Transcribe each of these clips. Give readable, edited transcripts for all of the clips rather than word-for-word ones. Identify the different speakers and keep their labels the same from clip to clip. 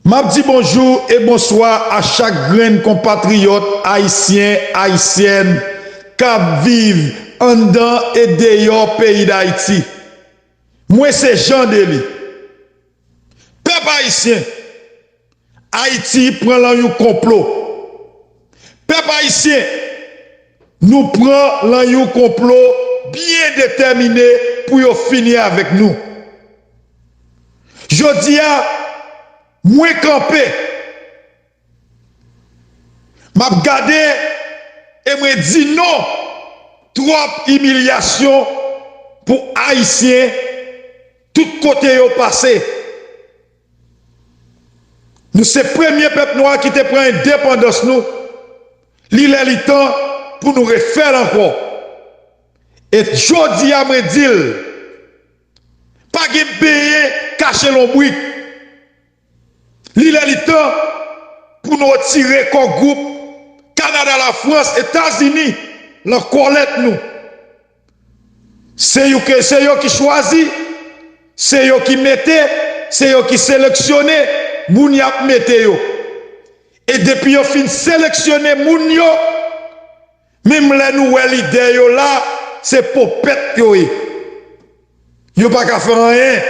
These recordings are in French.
Speaker 1: M'a dit bonjour et bonsoir à chaque grain compatriote haïtien, haïtienne, qui vivent en dedans et dehors pays d'Haïti. Moi, c'est Jean Deli. Peuple haïtien, Haïti prend là un complot. Peuple haïtien, nous prend là un complot bien déterminé pour finir avec nous. Je dis à moi campé, m'a regardé et me dit non, trop humiliation pour Haïtiens, tout côté au passé. Nous sommes le premier peuple noir qui te prend indépendance nous. Il est le temps pour nous refaire encore. Et je dis à me dire, pas de payer, cacher l'ombre. Il est le temps pour nous retirer comme groupe Canada, la France, États-Unis, la collecte nous. C'est eux qui choisissent, c'est eux qui mettent, c'est eux qui sélectionnent, moun y a mette yo. Et depuis yo fin sélectionner moun yo, même les nouvelles idées yo là, c'est pour pète yo. Yo pas qu'à faire rien.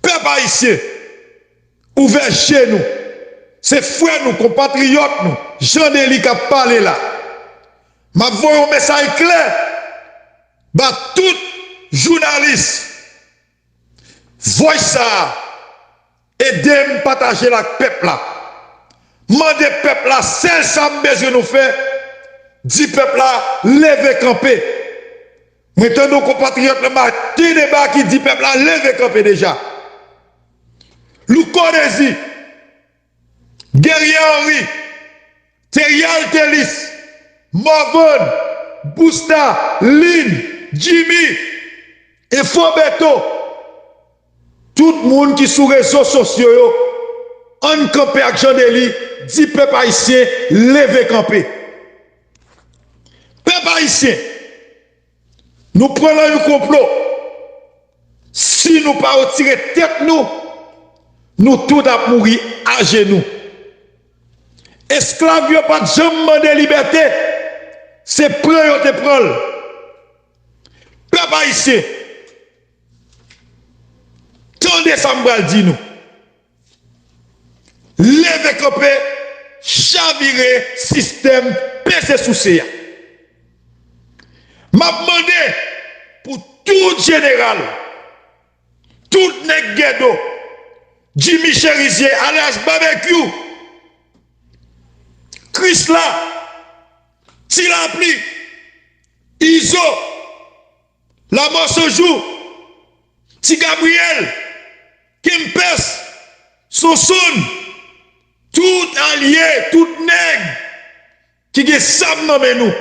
Speaker 1: Peuple haïtien, ouvert chez nous. C'est frères nous, compatriotes nous. Jean Deli qui a parlé là. M'a voyé un message clair. Bah tout journaliste, voix ça, aidez-moi partager la peuple là. Mandez peuple là, c'est ça que nous fait. Dit peuple là, levez camper. Maintenant nos compatriotes le matin débat qui dit peuple là, levez camper déjà. Lou Kodesi, Guerrier Henry, Terial Telis, Morvan, Bousta, Lynn, Jimmy et Fobeto, tout le monde qui sur les réseaux sociaux, en campé avec Jean Deli, dit peuple haïtien, levez camper. Peuple haïtien, nous prenons un complot. Si nous ne pas retirer tête nous tous à mourir à genoux. Esclaves n'ont pas jamais de liberté. C'est prêt à te prendre. Peuple haïtien, tendez ça m'bral dit nous. Levez campé, chavirer système PC sous CA. M'a demandé pour tout général, tout nèg ghetto, Jimmy Cherizier, alias Barbecue, Chris là, Tilapli, Iso, La Morsojou, Ti Gabriel, Kimpes, Soson, tout allié, tout nègre qui est sam dans nous,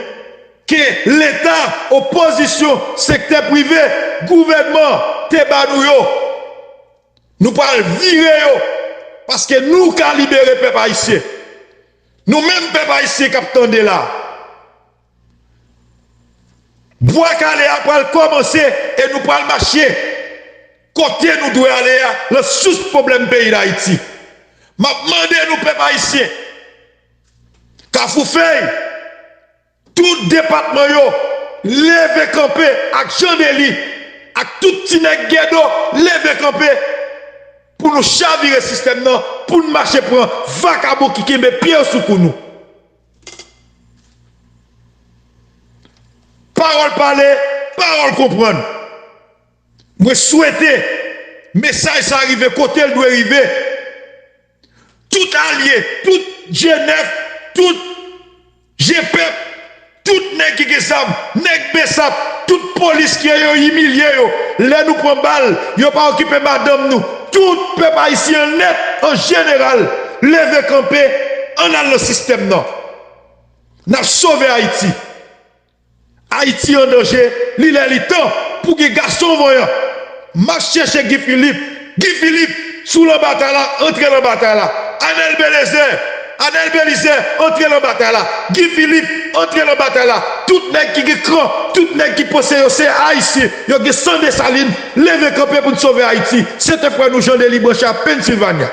Speaker 1: que l'État, opposition, secteur privé, gouvernement, Tebanouyo, nous parlons virer parce que nous qui libérer le peuple haïtien. Nous-mêmes, peuple haïtien, qui attendent là. Bois calé après commencer et nous parlons marcher. Côté nous devons aller le sous-problème pays d'Haïti. M'a demandé nous, peuple haïtien, qu'à Foufei, tout département, levez camper avec Jean Deli, avec tout petit nèg ghetto, levez camper pour nous chavirer le système, pour nous marcher pour un vacabo qui met pied sous nous. Parole parler, parole comprendre. Moi souhaiter, message ça arrive, côté il doit arriver. Tout allié, tout Genève, tout GP, tout nèg qui gesam, nèg besap, toute police qui est humilié, là nous prend balle, yo pas occupé madame nous. Tout peuple haïtien net en général, levez camper, on a le système non. N'a sauvé Haïti. Haïti en danger, il est le temps pour que les garçons voyant. Marche chercher Guy Philippe, sous la bataille là, entre dans la bataille là. Anel Belizer, entre dans la bataille là. Guy Philippe, entre dans la bataille là. Tout nèg qui est grand, tout nèg qui possède, c'est haïtien. Il y a des sang de saline, levez camper pour sauver Haïti. C'est un frère nous Jean Deli Branche à Pennsylvania.